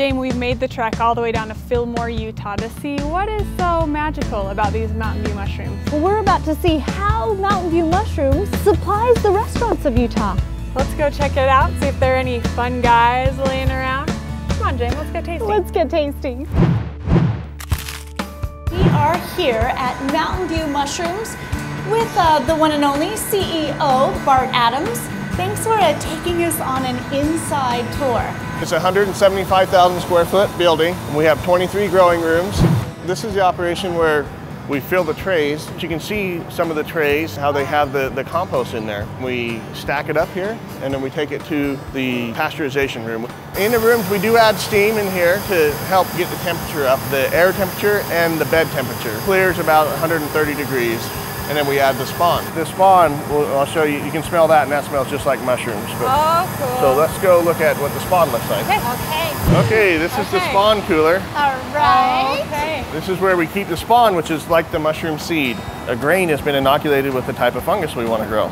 Jane, we've made the trek all the way down to Fillmore, Utah to see what is so magical about these Mountain View mushrooms. Well, we're about to see how Mountain View Mushrooms supplies the restaurants of Utah. Let's go check it out, see if there are any fun guys laying around. Come on, Jane, let's get tasting. Let's get tasting. We are here at Mountain View Mushrooms with the one and only CEO, Bart Adams. Thanks for taking us on an inside tour. It's a 175,000 square foot building. We have 23 growing rooms. This is the operation where we fill the trays. You can see some of the trays, how they have the compost in there. We stack it up here and then we take it to the pasteurization room. In the rooms we do add steam in here to help get the temperature up, the air temperature and the bed temperature. Clears about 130 degrees. And then we add the spawn. The spawn, I'll show you, you can smell that and that smells just like mushrooms. Oh, cool. So let's go look at what the spawn looks like. Okay, this is the spawn cooler. All right. Okay. This is where we keep the spawn, which is like the mushroom seed. A grain has been inoculated with the type of fungus we want to grow.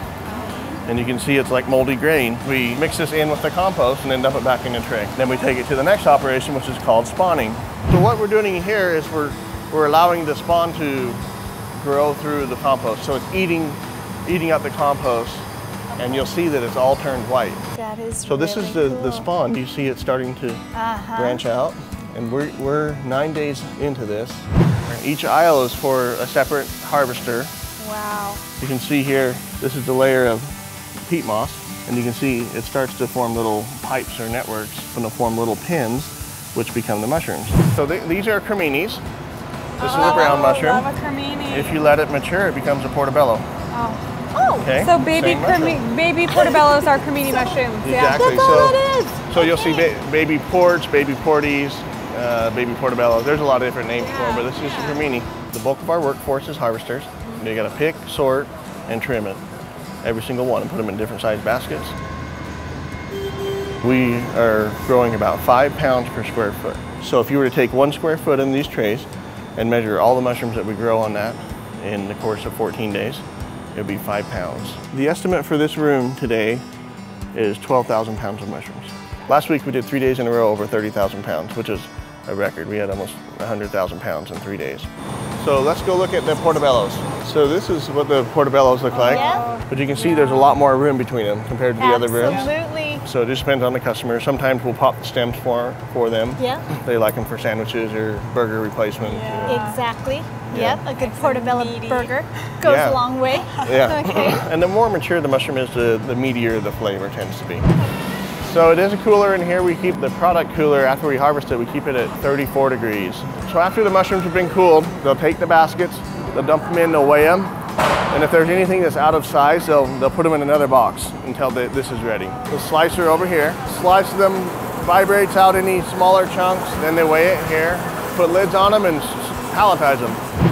And you can see it's like moldy grain. We mix this in with the compost and then dump it back in the tray. Then we take it to the next operation, which is called spawning. So what we're doing here is we're allowing the spawn to grow through the compost. So it's eating up the compost, and you'll see that it's all turned white. That is so this really is cool. the spawn. You see it starting to branch out, and we're 9 days into this. Each aisle is for a separate harvester. Wow. You can see here, this is the layer of peat moss, and you can see it starts to form little pipes or networks and to form little pins, which become the mushrooms. So these are creminis. This is a brown mushroom. Love a cremini. If you let it mature, it becomes a portobello. Oh. Okay. So baby portobellos are cremini mushrooms. Exactly. Yeah. That's all that is. So you'll see baby ports, baby porties, baby portobello. There's a lot of different names for them, but this is a cremini. The bulk of our workforce is harvesters. You got to pick, sort, and trim it. Every single one, and put them in different size baskets. We are growing about 5 pounds per square foot. So if you were to take 1 square foot in these trays and measure all the mushrooms that we grow on that in the course of 14 days, it would be 5 pounds. The estimate for this room today is 12,000 pounds of mushrooms. Last week we did 3 days in a row over 30,000 pounds, which is a record. We had almost 100,000 pounds in 3 days. So let's go look at the portobellos. So this is what the portobellos look like. Yeah. But you can see there's a lot more room between them compared to the other rooms. Absolutely. So it just depends on the customer. Sometimes we'll pop the stems for them. Yeah. They like them for sandwiches or burger replacement. Yeah. Exactly. Yeah. Yep, a good portobello burger goes a long way. Yeah. Okay. And the more mature the mushroom is, the meatier the flavor tends to be. So it is a cooler in here. We keep the product cooler after we harvest it. We keep it at 34 degrees. So after the mushrooms have been cooled, they'll take the baskets, they'll dump them in, they'll weigh them. And if there's anything that's out of size, they'll put them in another box until this is ready. The slicer over here, slice them, vibrates out any smaller chunks, then they weigh it here, put lids on them and palletize them.